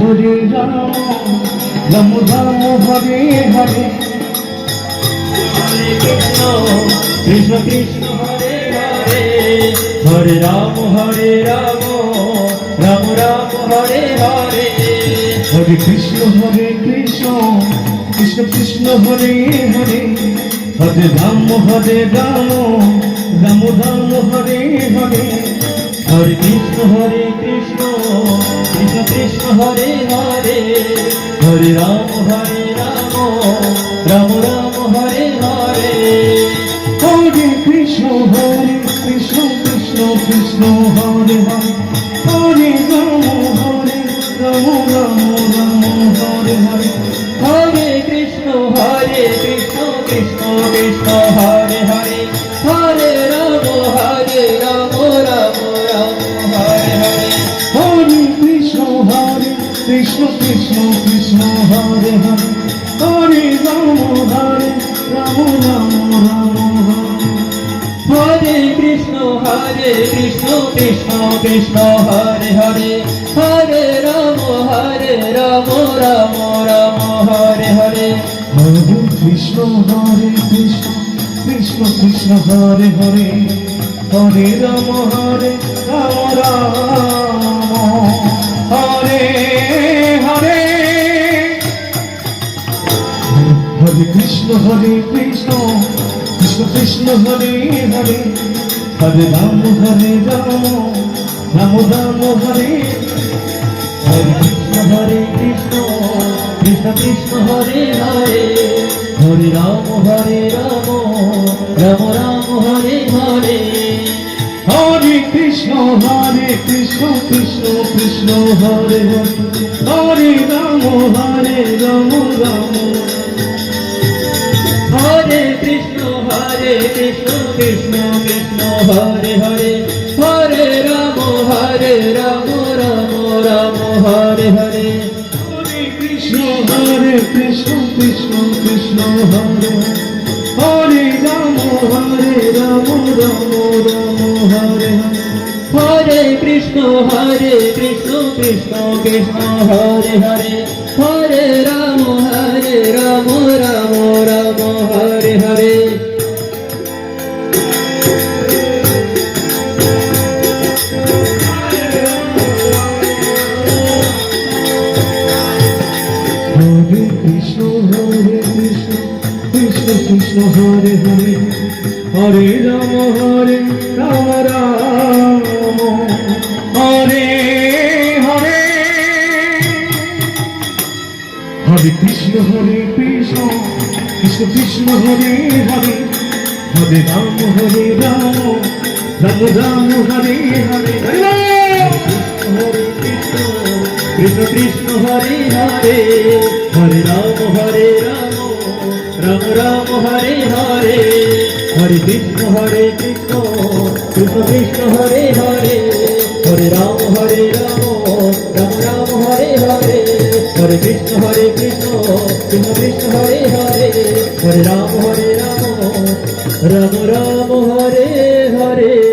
Hare Ram Ram Ram Hare Hare Hare Krishna Krishna Krishna Hare Hare Hare Ram Ram Ram Hare Hare Hare Krishna Krishna Krishna Hare Hare Hare Ram Ram Ram Hare Hare Hare Krishna Krishna Krishna Hare Hare Hare Ram Ram Hare Hare Hare Krishna Krishna Krishna Hare Hare Hare Ram Ram Ram Hare Hare Hare Krishna Krishna Krishna Hare Hare Hare Ram Ram Hare Hare Hare Krishna Krishna Krishna Hare Hare Hare Ram Ram Hare Krishna Krishna Krishna Hare Hare Hare Ram Ram Hare Hare Hare Krishna Krishna Krishna Hare Hare Hare Ram Ram Hare Hare Hare Krishna Krishna Krishna Hare Hare Hare Ram Ram Hare Hare Krishna Krishna Krishna Hare Hare Hare Ram Ram Hare Hare Hare Krishna Krishna Krishna Hare Hare Hare Ram Ram Hare Krishna Krishna Krishna Hare Hare Hare Ram Ram Hare Hare Hare Krishna Krishna Krishna Hare Hare Ram Ram Hare Hare Krishna Krishna Krishna Hare Hare Hare Ram Ram Hare Hare Hare Krishna Krishna Krishna Hare Hare Hare Ram Ram Hare Hare Hare Krishna Krishna Krishna Hare Hare Hare Ram Ram Hare Hare Hare Krishna Krishna Hare Hare Hare Ram Ram Hare Hare Hare Krishna Krishna Krishna Hare Hare Hare Ram Ram Hare Hare Hare Krishna Krishna Krishna Hare Hare Hare Ram Ram Hare Hare